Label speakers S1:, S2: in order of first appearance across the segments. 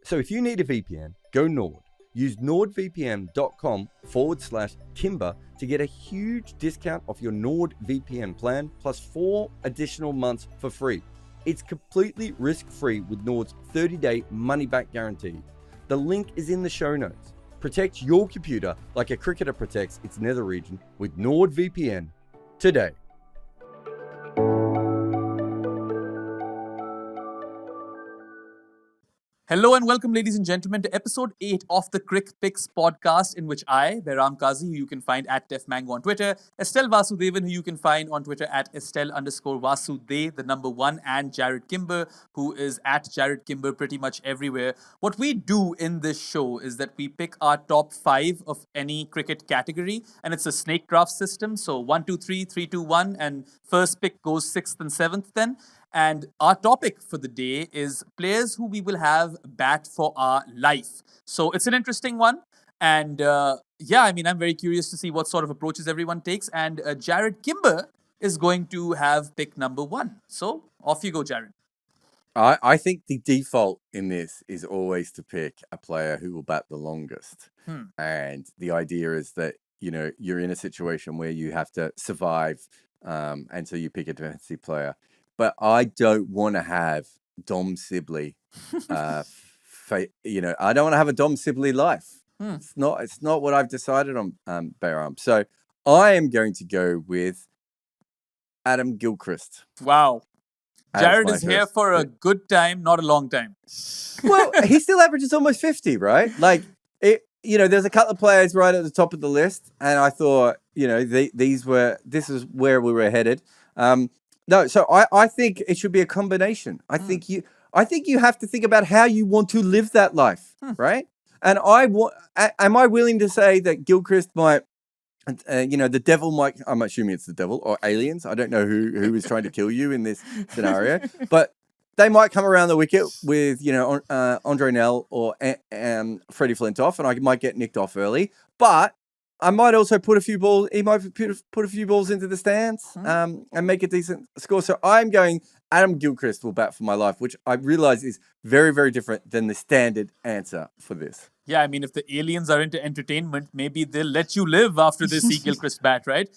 S1: So if you need a VPN, go Nord. Use nordvpn.com/Kimber to get a huge discount off your Nord VPN plan plus 4 additional months for free. It's completely risk-free with Nord's 30-day money-back guarantee. The link is in the show notes. Protect your computer like a cricketer protects its nether region with NordVPN today.
S2: Hello and welcome, ladies and gentlemen, to episode 8 of the Crickpicks podcast, in which I, Behram, who you can find at TefMango on Twitter, Estelle Vasudevan, who you can find on Twitter at Estelle_Vasude, the number 1, and Jarrod Kimber, who is at Jarrod Kimber pretty much everywhere. What we do in this show is that we pick our top 5 of any cricket category, and it's a snake draft system. So 1, 2, 3, 3, 2, 1, and first pick goes 6th and 7th then. And our topic for the day is players who we will have bat for our life. So it's an interesting one. And I'm very curious to see what sort of approaches everyone takes. And Jarrod Kimber is going to have pick number 1. So off you go, Jarrod.
S1: I think the default in this is always to pick a player who will bat the longest. And the idea is that, you're in a situation where you have to survive. And so you pick a defensive player. But I don't want to have Dom Sibley. I don't want to have a Dom Sibley life. It's not what I've decided on, Behram. So I am going to go with Adam Gilchrist.
S2: Wow. Jarrod is here for a good time, not a long time.
S1: Well, he still averages almost 50, right? There's a couple of players right at the top of the list, and I thought, this is where we were headed. No, so I think it should be a combination. I think you have to think about how you want to live that life, right? And am I willing to say that Gilchrist might, the devil might, I'm assuming it's the devil or aliens. I don't know who is trying to kill you in this scenario, but they might come around the wicket with, Andre Nell or Freddie Flintoff, and I might get nicked off early, but I might also put a few balls. He might put a few balls into the stands and make a decent score. So I'm going Adam Gilchrist will bat for my life, which I realize is very, very different than the standard answer for this.
S2: Yeah, I mean, if the aliens are into entertainment, maybe they'll let you live after they see Gilchrist bat, right?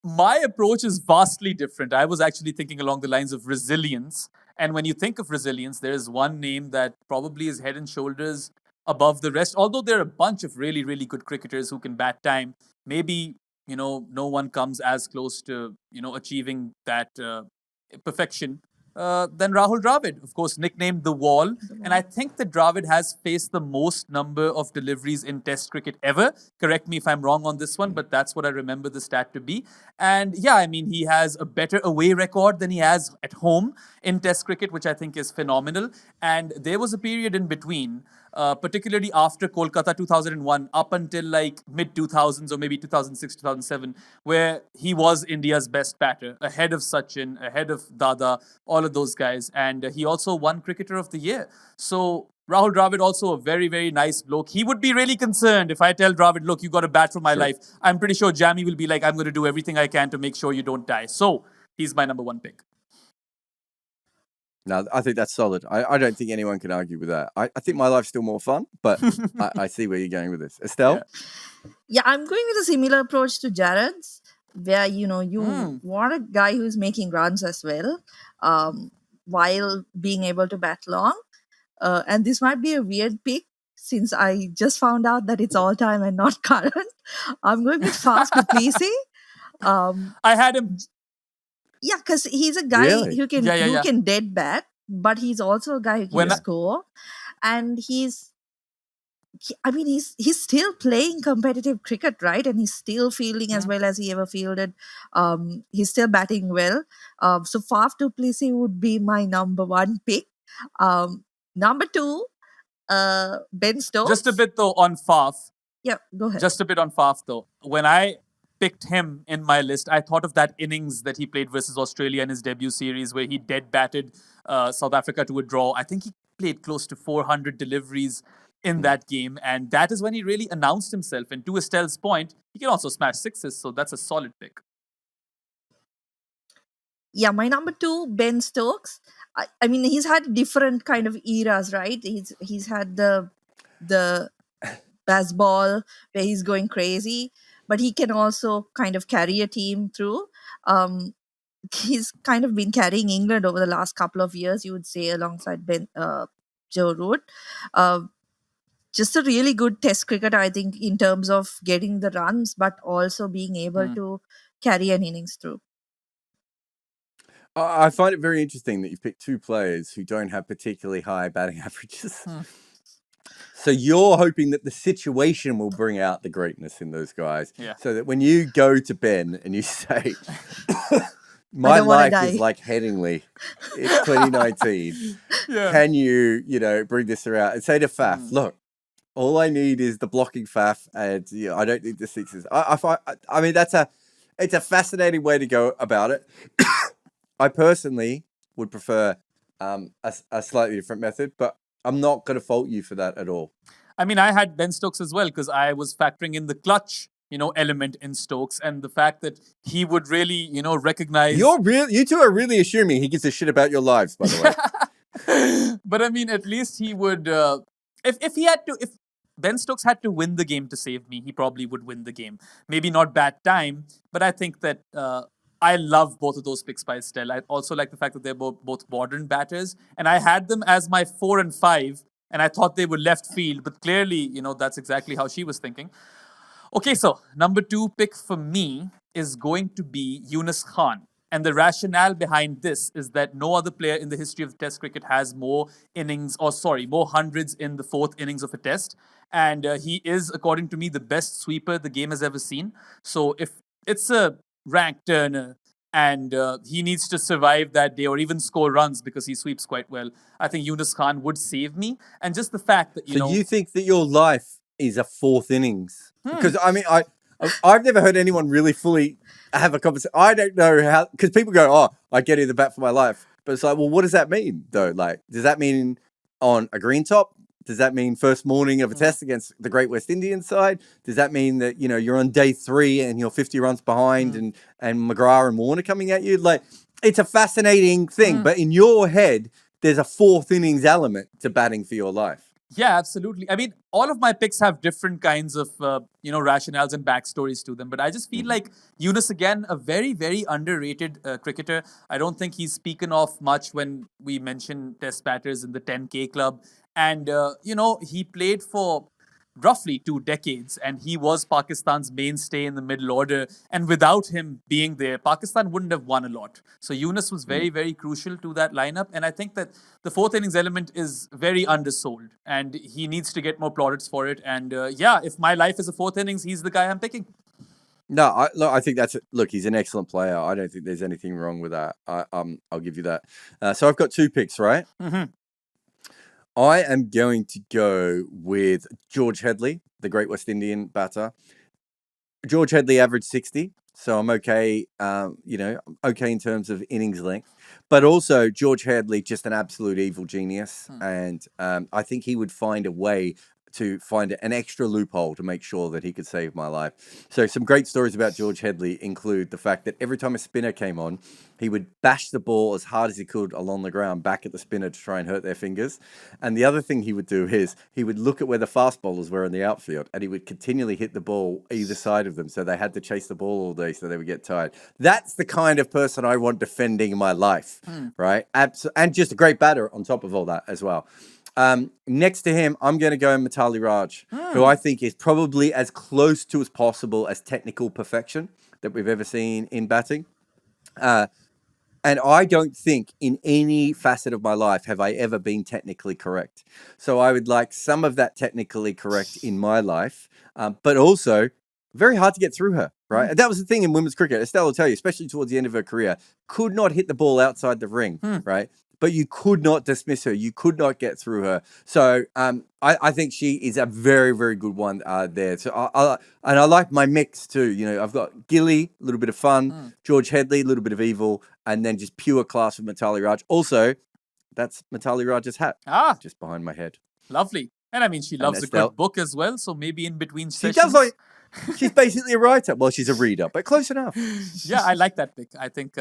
S2: My approach is vastly different. I was actually thinking along the lines of resilience. And when you think of resilience, there is one name that probably is head and shoulders above the rest. Although there are a bunch of really, really good cricketers who can bat time, maybe, no one comes as close to, achieving that perfection than Rahul Dravid, of course, nicknamed The Wall. And I think that Dravid has faced the most number of deliveries in Test cricket ever. Correct me if I'm wrong on this one, but that's what I remember the stat to be. And yeah, I mean, he has a better away record than he has at home in Test cricket, which I think is phenomenal. And there was a period in between, particularly after Kolkata 2001, up until like mid-2000s or maybe 2006, 2007, where he was India's best batter, ahead of Sachin, ahead of Dada, all of those guys. And he also won Cricketer of the Year. So Rahul Dravid, also a very, very nice bloke. He would be really concerned if I tell Dravid, look, you got to bat for my life. I'm pretty sure Jamie will be like, I'm going to do everything I can to make sure you don't die. So he's my number 1 pick.
S1: No, I think that's solid. I don't think anyone can argue with that. I think my life's still more fun, but I see where you're going with this. Estelle?
S3: Yeah, I'm going with a similar approach to Jarrod's, where, you want a guy who's making runs as well, while being able to bat long. And this might be a weird pick, since I just found out that it's all time and not current. I'm going with Faf du Plessis.
S2: I had him.
S3: Yeah, because he's a guy who can
S2: Yeah.
S3: can dead bat, but he's also a guy who can score. And he's still playing competitive cricket, right? And he's still fielding as well as he ever fielded. He's still batting well. So Faf du Plessis would be my number 1 pick. Number 2, Ben Stokes.
S2: Just a bit though on Faf.
S3: Yeah, go ahead.
S2: Just a bit on Faf though. When I picked him in my list, I thought of that innings that he played versus Australia in his debut series where he dead batted South Africa to a draw. I think he played close to 400 deliveries in that game, and that is when he really announced himself. And to Estelle's point, he can also smash sixes, so that's a solid pick.
S3: Yeah, my number 2, Ben Stokes. I mean, he's had different kind of eras, right? He's had the baseball where he's going crazy, but he can also kind of carry a team through. Um, he's kind of been carrying England over the last couple of years, you would say, alongside Joe Root. Uh, just a really good test cricketer, I think, in terms of getting the runs, but also being able to carry an innings through.
S1: I find it very interesting that you've picked two players who don't have particularly high batting averages. So you're hoping that the situation will bring out the greatness in those guys.
S2: Yeah.
S1: So that when you go to Ben and you say, my life is like Headingley, it's 2019. Can you bring this around? And say to Faf, look, all I need is the blocking Faf, and I don't need the sixes. I mean, it's a fascinating way to go about it. I personally would prefer a slightly different method, but I'm not going to fault you for that at all.
S2: I mean, I had Ben Stokes as well because I was factoring in the clutch, element in Stokes and the fact that he would really, recognize.
S1: You two are really assuming he gives a shit about your lives, by the
S2: way. But I mean, at least he would. If Ben Stokes had to win the game to save me, he probably would win the game. Maybe not bad time, but I think that. I love both of those picks by Estelle. I also like the fact that they're both modern batters. And I had them as my 4 and 5. And I thought they were left field. But clearly, that's exactly how she was thinking. Okay, so number 2 pick for me is going to be Yunus Khan. And the rationale behind this is that no other player in the history of Test cricket has more hundreds in the 4th innings of a Test. And he is, according to me, the best sweeper the game has ever seen. So if it's a rank turner and he needs to survive that day or even score runs because he sweeps quite well, I think Yunus Khan would save me. And just the fact that,
S1: So you think that your life is a 4th innings? Because, I mean, I've never heard anyone really fully have a conversation. I don't know how, because people go, I get in the bat for my life. But it's like, well, what does that mean, though? Like, does that mean on a green top? Does that mean first morning of a Test against the Great West Indian side? Does that mean that, you're on day 3 and you're 50 runs behind and McGrath and Warner coming at you? Like, it's a fascinating thing. But in your head, there's a 4th innings element to batting for your life.
S2: Yeah, absolutely. I mean, all of my picks have different kinds of, rationales and backstories to them. But I just feel like Yunus, again, a very, very underrated cricketer. I don't think he's spoken of much when we mention Test batters in the 10K club. And, he played for roughly 2 decades and he was Pakistan's mainstay in the middle order. And without him being there, Pakistan wouldn't have won a lot. So Yunus was very, very crucial to that lineup. And I think that the 4th innings element is very undersold and he needs to get more plaudits for it. And if my life is a 4th innings, he's the guy I'm picking.
S1: No, I think he's an excellent player. I don't think there's anything wrong with that. I'll give you that. So I've got 2 picks, right?
S2: Mm-hmm.
S1: I am going to go with George Headley, the Great West Indian batter. George Headley averaged 60, so I'm okay. Okay in terms of innings length. But also, George Headley, just an absolute evil genius. And I think he would find a way to find an extra loophole to make sure that he could save my life. So some great stories about George Headley include the fact that every time a spinner came on, he would bash the ball as hard as he could along the ground back at the spinner to try and hurt their fingers. And the other thing he would do is he would look at where the fast bowlers were in the outfield and he would continually hit the ball either side of them. So they had to chase the ball all day so they would get tired. That's the kind of person I want defending my life, right? And just a great batter on top of all that as well. Next to him, I'm going to go Mitali Raj, who I think is probably as close to as possible as technical perfection that we've ever seen in batting. And I don't think in any facet of my life have I ever been technically correct. So I would like some of that technically correct in my life, but also very hard to get through her, right? And that was the thing in women's cricket. Estelle will tell you, especially towards the end of her career, could not hit the ball outside the ring, right? But you could not dismiss her. You could not get through her. So I think she is a very, very good one there. So I like my mix too. I've got Gilly, a little bit of fun, George Headley, a little bit of evil, and then just pure class with Mitali Raj. Also, that's Mitali Raj's hat just behind my head.
S2: Lovely. And I mean, she loves a good book as well. So maybe in between sessions.
S1: She does She's basically a writer. Well, she's a reader, but close enough.
S2: Yeah, I like that pick. I think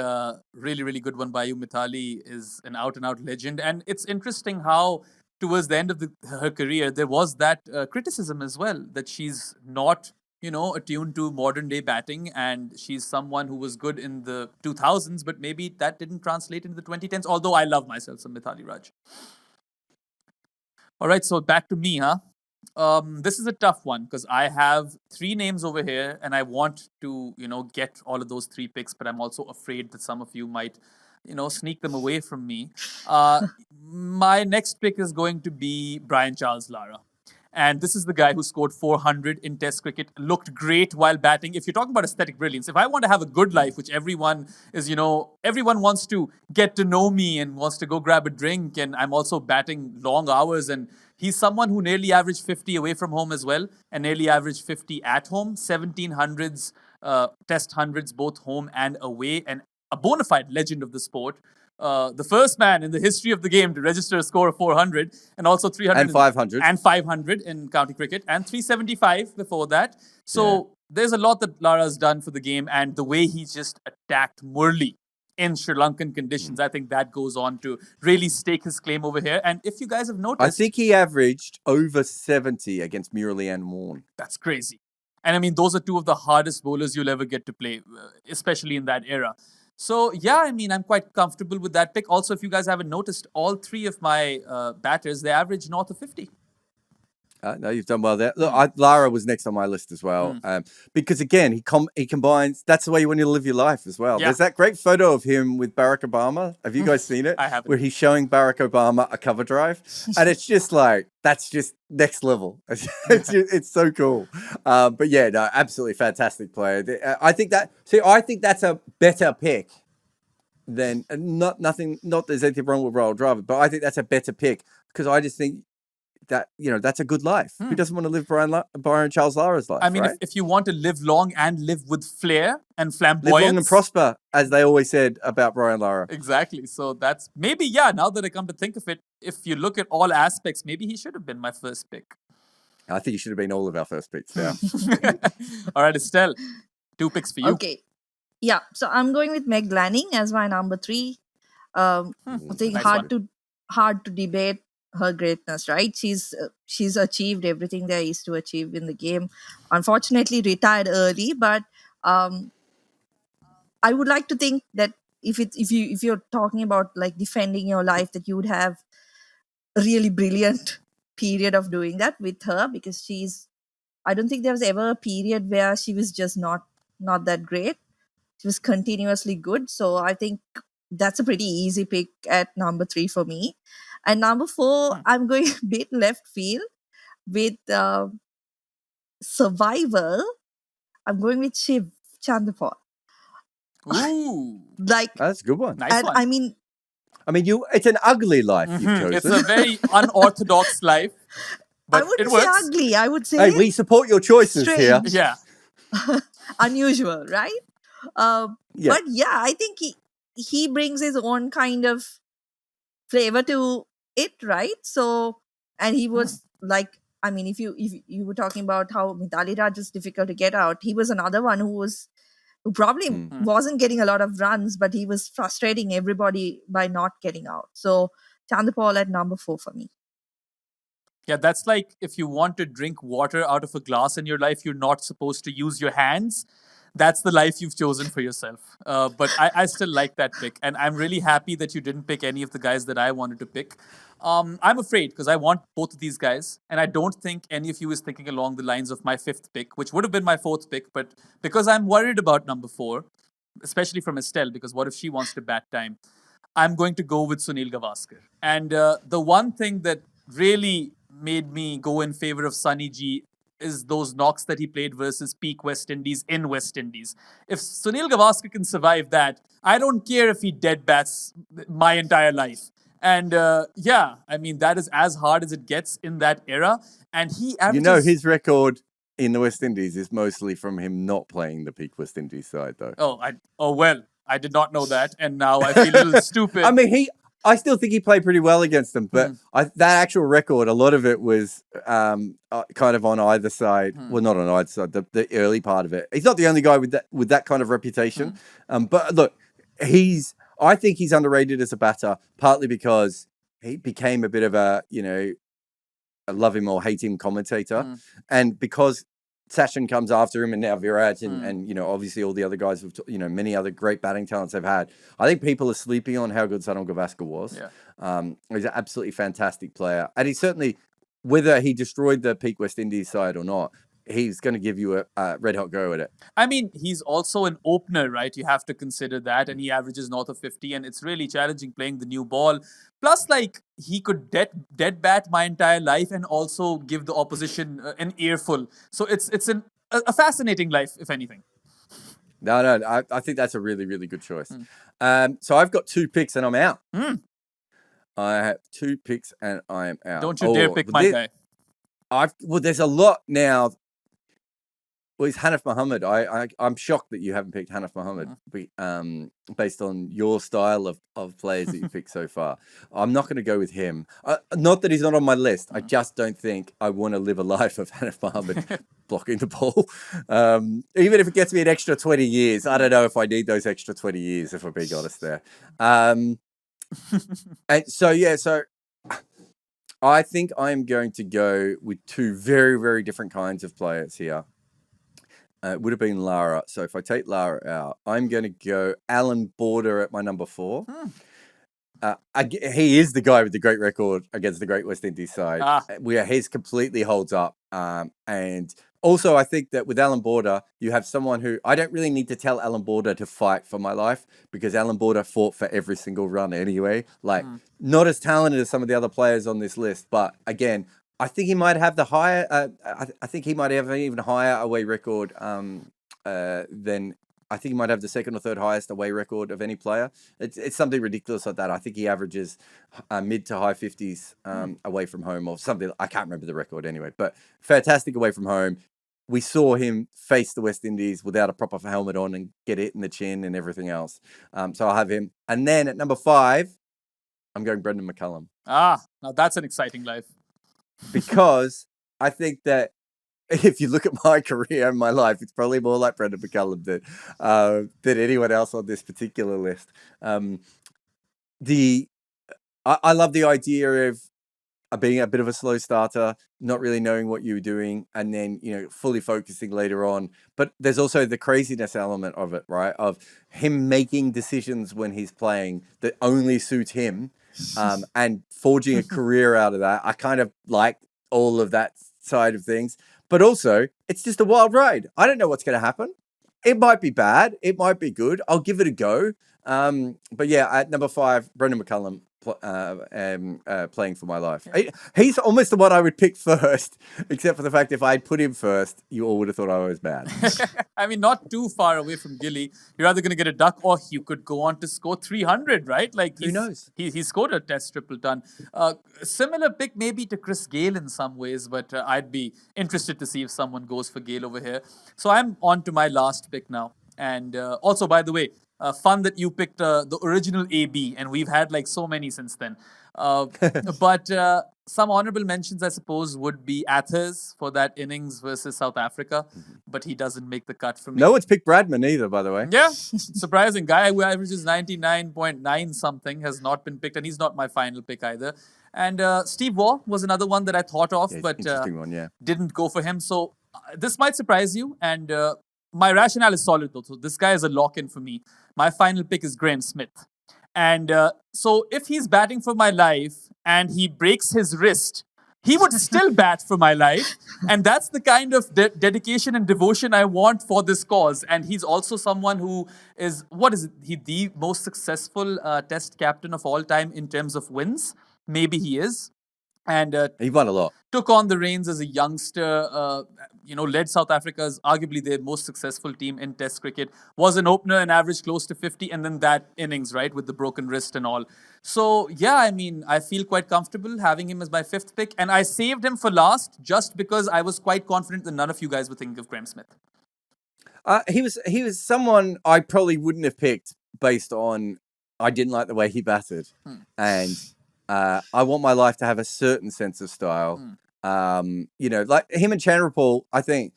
S2: really, really good one by you. Mithali is an out-and-out legend. And it's interesting how towards the end of her career, there was that criticism as well, that she's not, attuned to modern-day batting, and she's someone who was good in the 2000s, but maybe that didn't translate into the 2010s, although I love myself some Mithali Raj. All right, so back to me, huh? This is a tough one because I have 3 names over here and I want to, get all of those 3 picks, but I'm also afraid that some of you might, sneak them away from me. My next pick is going to be Brian Charles Lara. And this is the guy who scored 400 in Test cricket, looked great while batting. If you're talking about aesthetic brilliance, if I want to have a good life, which everyone is, everyone wants to get to know me and wants to go grab a drink, and I'm also batting long hours, and he's someone who nearly averaged 50 away from home as well, and nearly averaged 50 at home, 1700s, Test hundreds, both home and away, and a bona fide legend of the sport. The first man in the history of the game to register a score of 400 and also 300
S1: and 500
S2: and 500 in county cricket and 375 before that. So there's a lot that Lara's done for the game, and the way he just attacked Murli in Sri Lankan conditions, I think that goes on to really stake his claim over here. And if you guys have noticed,
S1: I think he averaged over 70 against Murali and Warne.
S2: That's crazy. And I mean, those are 2 of the hardest bowlers you'll ever get to play, especially in that era. So, yeah, I mean, I'm quite comfortable with that pick. Also, if you guys haven't noticed, all 3 of my batters, they average north of 50.
S1: No, you've done well there. Look, Lara was next on my list as well. Because, again, he combines... That's the way you want to live your life as well.
S2: Yeah.
S1: There's that great photo of him with Barack Obama. Have you guys seen it?
S2: I haven't.
S1: Where he's showing Barack Obama a cover drive. And it's just like, that's just next level. It's so cool. But, yeah, no, absolutely fantastic player. I think that's a better pick than... Not there's anything wrong with Royal Driver, but I think that's a better pick because I just think that, that's a good life. Who doesn't want to live Brian Charles Lara's life?
S2: I mean,
S1: right?
S2: if you want to live long and live with flair and flamboyance.
S1: Live long and prosper, as they always said about Brian Lara.
S2: Exactly. So that's maybe, now that I come to think of it, if you look at all aspects, maybe he should have been my first pick.
S1: I think he should have been all of our first picks. Yeah.
S2: All right, Estelle, 2 picks for you.
S3: Okay. Yeah. So I'm going with Meg Lanning as my number 3. I think
S2: nice
S3: hard to debate her greatness, right? She's achieved everything there is to achieve in the game. Unfortunately, retired early, but I would like to think that if you're talking about like defending your life, that you would have a really brilliant period of doing that with her, because I don't think there was ever a period where she was just not that great. She was continuously good. So I think that's a pretty easy pick at number 3 for me. And number 4, I'm going a bit left field with survival. I'm going with Shiv Chandapal.
S2: Ooh.
S1: That's a good one.
S2: Nice one.
S3: I mean,
S1: it's an ugly life you've chosen.
S2: It's a very unorthodox life, but
S3: I wouldn't
S2: it works.
S3: say ugly. I would say
S1: Hey, we support your choices here.
S3: strange.
S2: Yeah.
S3: Unusual, right?
S1: Yeah.
S3: But yeah, I think he brings his own kind of flavor to it, right? So, and he was like, I mean, if you were talking about how Mithali Raj is difficult to get out, he was another one who probably wasn't getting a lot of runs, but he was frustrating everybody by not getting out. So Chandapal at number 4 for me.
S2: Yeah, that's like if you want to drink water out of a glass in your life, you're not supposed to use your hands. That's the life you've chosen for yourself. But I still like that pick. And I'm really happy that you didn't pick any of the guys that I wanted to pick. I'm afraid because I want both of these guys. And I don't think any of you is thinking along the lines of my 5th pick, which would have been my 4th pick. But because I'm worried about number 4, especially from Estelle, because what if she wants to bat time? I'm going to go with Sunil Gavaskar. And the one thing that really made me go in favor of Sunny G is those knocks that he played versus peak West Indies in West Indies. If Sunil Gavaskar can survive that, I don't care if he dead bats my entire life. And I mean, that is as hard as it gets in that era. And he averages...
S1: his record in the West Indies is mostly from him not playing the peak West Indies side, though.
S2: I did not know that. And now I feel a little stupid.
S1: I mean, I still think he played pretty well against them, but that actual record, a lot of it was kind of on either side. Well, not on either side. The early part of it. He's not the only guy with that kind of reputation. But look, I think he's underrated as a batter, partly because he became a bit of a a love him or hate him commentator, and because Sachin comes after him, and now Virat, and obviously all the other guys, many other great batting talents they've had. I think people are sleeping on how good Sanal Gavaskar was.
S2: Yeah.
S1: He's an absolutely fantastic player, and he certainly, whether he destroyed the peak West Indies side or not, he's going to give you a red hot go at it.
S2: I mean, he's also an opener, right? You have to consider that, and he averages north of 50, and it's really challenging playing the new ball. Plus, he could dead bat my entire life and also give the opposition an earful. So it's a fascinating life, if anything.
S1: No, I think that's a really, really good choice. So I've got 2 picks and I'm out. I have 2 picks and I am out.
S2: Don't you dare pick my guy.
S1: There's a lot now. Well, it's Hanif Mohammed. I'm shocked that you haven't picked Hanif Mohammed, based on your style of players that you picked so far. I'm not going to go with him. Not that he's not on my list. I just don't think I want to live a life of Hanif Mohammed blocking the ball. Even if it gets me an extra 20 years, I don't know if I need those extra 20 years, if I'm being honest there. And so I think I'm going to go with 2 very, very different kinds of players here. It would have been Lara. So if I take Lara out, I'm going to go Alan Border at my number 4. He is the guy with the great record against the Great West Indies side, where his completely holds up. And also, I think that with Alan Border, you have someone who I don't really need to tell Alan Border to fight for my life, because Alan Border fought for every single run anyway. Not as talented as some of the other players on this list, but again, I think he might have the higher. I think he might have an even higher away record than. I think he might have the second or third highest away record of any player. It's something ridiculous like that. I think he averages mid to high 50s away from home or something. I can't remember the record anyway, but fantastic away from home. We saw him face the West Indies without a proper helmet on and get it in the chin and everything else. So I'll have him. And then at number 5, I'm going Brendan McCullum.
S2: Now that's an exciting life.
S1: Because I think that if you look at my career and my life, it's probably more like Brendan McCullum than anyone else on this particular list. I love the idea of being a bit of a slow starter, not really knowing what you were doing, and then fully focusing later on. But there's also the craziness element of it, right? Of him making decisions when he's playing that only suit him. And forging a career out of that. I kind of like all of that side of things, but also it's just a wild ride. I don't know what's going to happen. It might be bad. It might be good. I'll give it a go. But yeah, at number 5, Brendan McCullum, playing for my life. He's almost the one I would pick first, except for the fact if I'd put him first, you all would have thought I was bad.
S2: I mean, not too far away from Gilly. You're either going to get a duck or you could go on to score 300, right?
S1: Who knows?
S2: He scored a test triple ton. Similar pick maybe to Chris Gale in some ways, but I'd be interested to see if someone goes for Gale over here. So I'm on to my last pick now. And also, by the way, fun that you picked the original AB, and we've had so many since then. But some honorable mentions, I suppose, would be Athers for that innings versus South Africa, but he doesn't make the cut for me.
S1: No one's picked Bradman either, by the way.
S2: Yeah, surprising. Guy who averages 99.9 something has not been picked, and he's not my final pick either. And Steve Waugh was another one that I thought of, but didn't go for him. So this might surprise you, and my rationale is solid, though. So this guy is a lock-in for me. My final pick is Graham Smith. And so if he's batting for my life and he breaks his wrist, he would still bat for my life. And that's the kind of dedication and devotion I want for this cause. And he's also someone who is, the most successful test captain of all time in terms of wins. Maybe he is. And
S1: he won a lot.
S2: Took on the reins as a youngster, led South Africa's arguably their most successful team in Test cricket, was an opener and averaged close to 50, and then that innings, right, with the broken wrist and all. So, yeah, I mean, I feel quite comfortable having him as my 5th pick, and I saved him for last just because I was quite confident that none of you guys were thinking of Graham Smith.
S1: He was someone I probably wouldn't have picked based on I didn't like the way he batted,
S2: Hmm.
S1: and I want my life to have a certain sense of style. Like him and Chandrapal, I think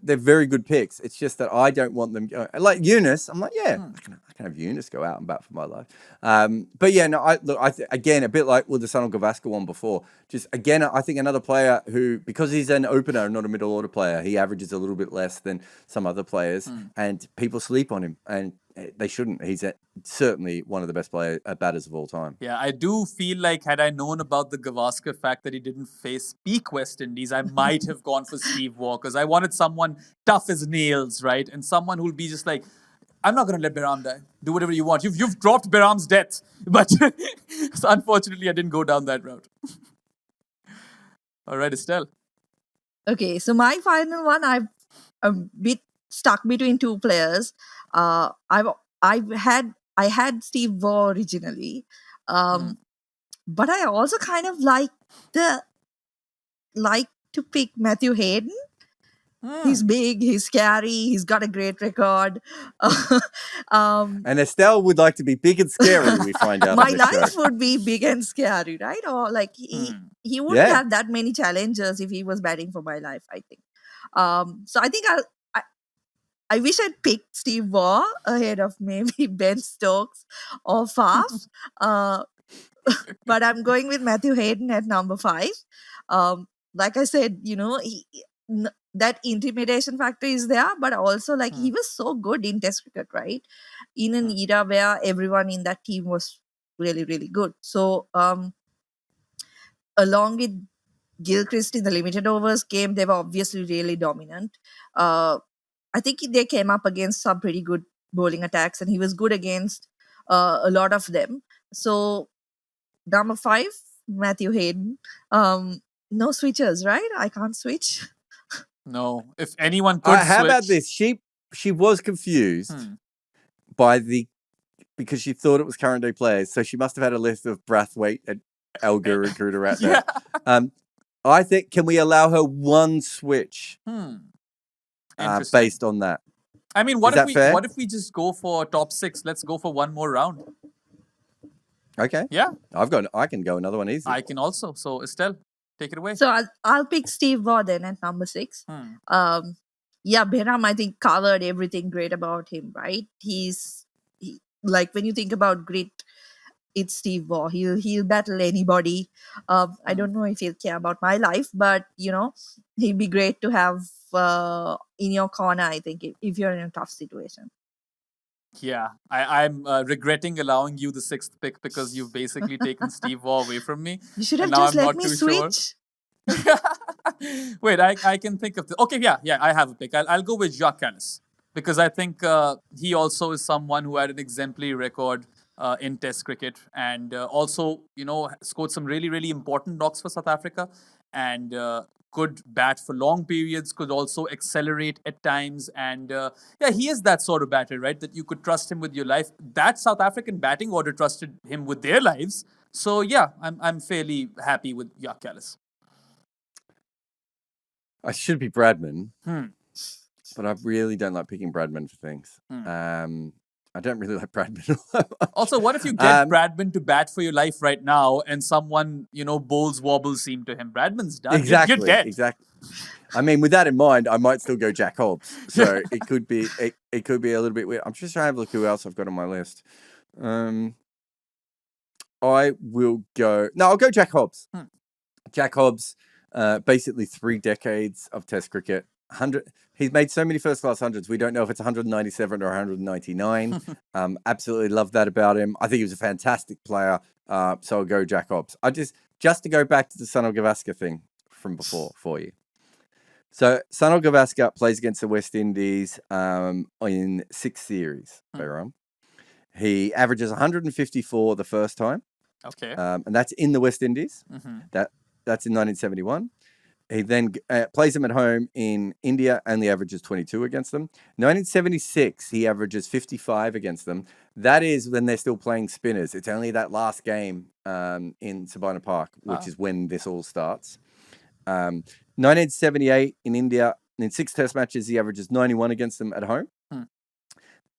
S1: they're very good picks. It's just that I don't want them like Eunice. I'm like, yeah, I can have Eunice go out and bat for my life. But yeah, no, again, a bit like with the Sunil Gavaskar one before. Just again, I think another player who, because he's an opener, not a middle order player, he averages a little bit less than some other players, and people sleep on him, and they shouldn't. He's certainly one of the best batters of all time.
S2: Yeah, I do feel like had I known about the Gavaskar fact that he didn't face peak West Indies, I might have gone for Steve Waugh, because I wanted someone tough as nails, right? And someone who'll be just like, I'm not going to let Behram die. Do whatever you want. You've dropped Behram's death. But so unfortunately, I didn't go down that route. All right, Estelle.
S3: Okay, so my final one, I've a bit stuck between two players. I had Steve Waugh originally, but I also kind of like to pick Matthew Hayden. He's big, he's scary, he's got a great record.
S1: And Estelle would like to be big and scary, we find out.
S3: My
S1: on this
S3: life
S1: show.
S3: would be big and scary, right? Or like he wouldn't have that many challenges if he was batting for my life, I think. So I think I wish I'd picked Steve Waugh ahead of maybe Ben Stokes or Faf. But I'm going with Matthew Hayden at number 5. Like I said, that intimidation factor is there, but also like he was so good in Test cricket, right? In an era where everyone in that team was really, really good. So along with Gilchrist in the limited overs game, they were obviously really dominant. I think they came up against some pretty good bowling attacks, and he was good against a lot of them. So number 5, Matthew Hayden. No switches, right? I can't switch.
S2: No, if anyone could
S1: How
S2: switch.
S1: about this? She was confused because she thought it was current day players, so she must have had a list of Brathwaite and Elgar and Gruder out there. I think, can we allow her one switch based on that?
S2: I mean, what if we just go for top 6? Let's go for one more round.
S1: Okay.
S2: Yeah.
S1: I can go another one easy.
S2: I can also. So Estelle, take it away.
S3: So I'll pick Steve Waugh then at number 6. Behram, I think, covered everything great about him, right? Like when you think about grit, it's Steve Waugh. He'll battle anybody. I don't know if he'll care about my life, but he'd be great to have in your corner, I think, if you're in a tough situation.
S2: Yeah, I'm regretting allowing you the 6th pick because you've basically taken Steve Waugh away from me.
S3: You should have just let me switch.
S2: Wait, I can think of okay, yeah, I have a pick. I'll go with Jacques Kallis because I think he also is someone who had an exemplary record in Test cricket and also, scored some really, really important knocks for South Africa and could bat for long periods, could also accelerate at times. And he is that sort of batter, right? That you could trust him with your life. That South African batting order trusted him with their lives. So yeah, I'm fairly happy with Jacques Kallis.
S1: I should be Bradman, but I really don't like picking Bradman for things. I don't really like Bradman.
S2: Also, what if you get Bradman to bat for your life right now and someone, bowls wobble seam to him? Bradman's done.
S1: Exactly.
S2: You're dead.
S1: Exactly. I mean, with that in mind, I might still go Jack Hobbs. So it could be it could be a little bit weird. I'm just trying to have a look who else I've got on my list. I will go. No, I'll go Jack Hobbs. Jack Hobbs, basically 3 decades of Test cricket. 100. He's made so many first-class hundreds. We don't know if it's 197 or 199. Absolutely love that about him. I think he was a fantastic player. So I'll go Jack Hobbs. Just to go back to the Sunil Gavaskar thing from before for you. So Sunil Gavaskar plays against the West Indies in 6 series. Behram. He averages 154 the first time.
S2: Okay.
S1: And that's in the West Indies. That's in 1971. He then plays them at home in India, only averages 22 against them. 1976, he averages 55 against them. That is when they're still playing spinners. It's only that last game in Sabina Park, which is when this all starts. 1978 in India, in 6 Test matches, he averages 91 against them at home.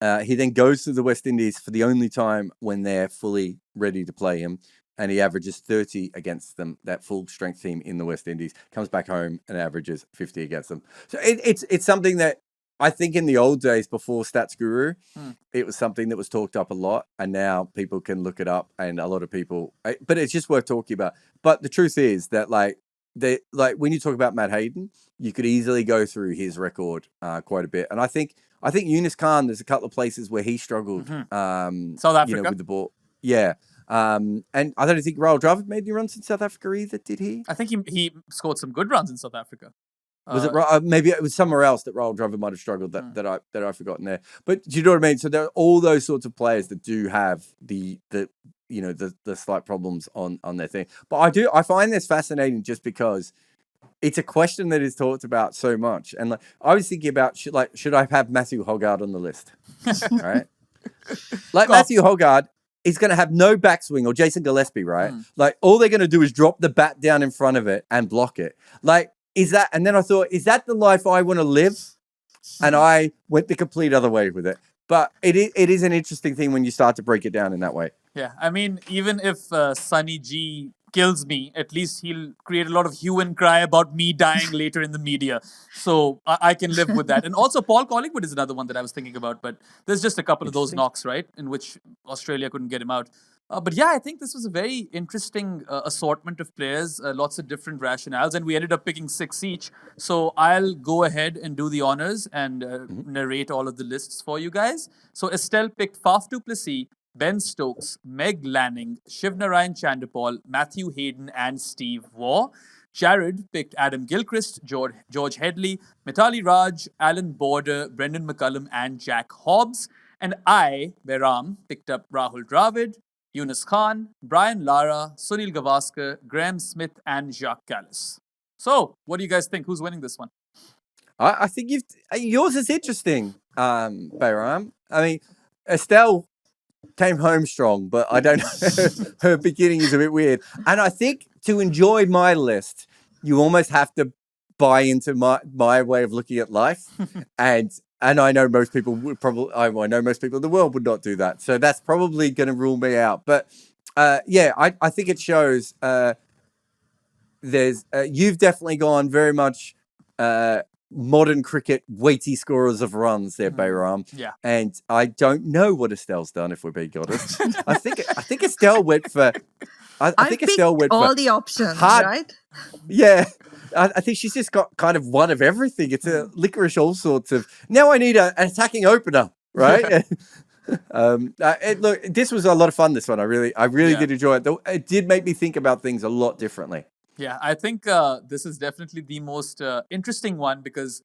S1: He then goes to the West Indies for the only time when they're fully ready to play him. And he averages 30 against them, that full strength team in the West Indies. Comes back home and averages 50 against them. So it's something that I think in the old days before Stats Guru, it was something that was talked up a lot. And now people can look it up and a lot of people, but it's just worth talking about. But the truth is that like when you talk about Matt Hayden, you could easily go through his record quite a bit. And I think Yunus Khan, there's a couple of places where he struggled.
S2: South Africa.
S1: With the ball. Yeah. And I don't think Rahul Dravid made any runs in South Africa either, did he?
S2: I think he scored some good runs in South Africa.
S1: Was it maybe it was somewhere else that Rahul Dravid might have struggled that I've forgotten there. But do you know what I mean? So there are all those sorts of players that do have the slight problems on their thing. But I find this fascinating just because it's a question that is talked about so much. And like I was thinking about should I have Matthew Hoggard on the list? Right? Like Matthew Hoggard is going to have no backswing, or Jason Gillespie, right? Like all they're going to do is drop the bat down in front of it and block it. Like, is that? And then I thought, is that the life I want to live? And I went the complete other way with it. But it is an interesting thing when you start to break it down in that way.
S2: Yeah, I mean, even if Sunny G kills me, at least he'll create a lot of hue and cry about me dying later in the media. So I can live with that. And also Paul Collingwood is another one that I was thinking about. But there's just a couple of those knocks, right, in which Australia couldn't get him out. But yeah, I think this was a very interesting assortment of players, lots of different rationales, and we ended up picking 6 each. So I'll go ahead and do the honors and narrate all of the lists for you guys. So Estelle picked Faf du Plessis, Ben Stokes, Meg Lanning, Shivnarayan Chanderpaul, Matthew Hayden, and Steve Waugh. Jarrod picked Adam Gilchrist, George Headley, Mitali Raj, Alan Border, Brendan McCullum, and Jack Hobbs. And I, Behram, picked up Rahul Dravid, Yunus Khan, Brian Lara, Sunil Gavaskar, Graham Smith, and Jacques Callis. So, what do you guys think? Who's winning this one?
S1: I think yours is interesting, Behram. I mean, Estelle came home strong, but I don't know. Her beginning is a bit weird. And I think to enjoy my list, you almost have to buy into my way of looking at life. And I know most people would probably, I know most people in the world would not do that. So that's probably going to rule me out. But yeah, I think it shows you've definitely gone very much modern cricket weighty scorers of runs there, Behram.
S2: Yeah.
S1: And I don't know what Estelle's done, if we're being honest. I think Estelle went for I think Estelle went
S3: all
S1: for
S3: the options,
S1: hard,
S3: right?
S1: Yeah. I think she's just got kind of one of everything. It's a licorice all sorts of. Now I need an attacking opener, right? Look, this was a lot of fun. This one, I really did enjoy it. It did make me think about things a lot differently.
S2: Yeah, I think this is definitely the most interesting one because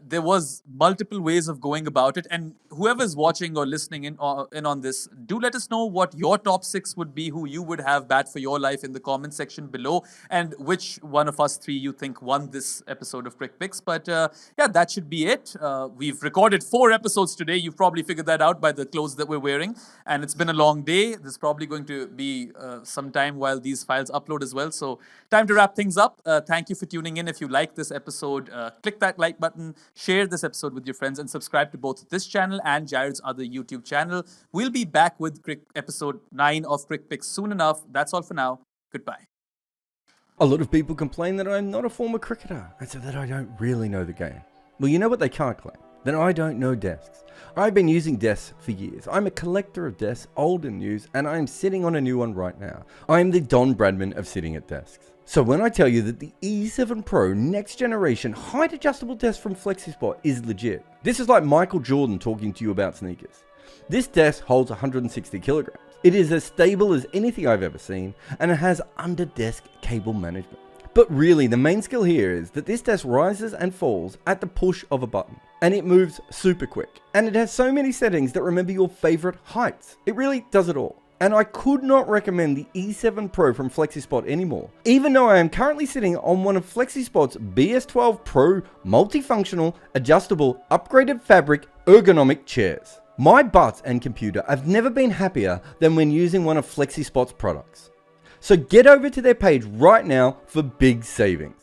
S2: there was multiple ways of going about it. And whoever's watching or listening in on this, do let us know what your top 6 would be, who you would have bat for your life in the comment section below, and which one of us 3 you think won this episode of Crickpicks. But yeah, that should be it. We've recorded 4 episodes today. You've probably figured that out by the clothes that we're wearing. And it's been a long day. There's probably going to be some time while these files upload as well. So time to wrap things up. Thank you for tuning in. If you like this episode, click that like button, share this episode with your friends, and subscribe to both this channel and Jarrod's other YouTube channel. We'll be back with episode 9 of Crickpicks soon enough. That's all for now. Goodbye.
S1: A lot of people complain that I'm not a former cricketer, and so that I don't really know the game. Well, you know what they can't claim? That I don't know desks. I've been using desks for years. I'm a collector of desks, old and new, and I'm sitting on a new one right now. I am the Don Bradman of sitting at desks. So when I tell you that the E7 Pro next generation height adjustable desk from FlexiSpot is legit, this is like Michael Jordan talking to you about sneakers. This desk holds 160 kilograms. It is as stable as anything I've ever seen, and it has under desk cable management. But really, the main skill here is that this desk rises and falls at the push of a button, and it moves super quick. And it has so many settings that remember your favorite heights. It really does it all. And I could not recommend the E7 Pro from FlexiSpot anymore, even though I am currently sitting on one of FlexiSpot's BS12 Pro multifunctional, adjustable, upgraded fabric, ergonomic chairs. My butt and computer have never been happier than when using one of FlexiSpot's products. So get over to their page right now for big savings.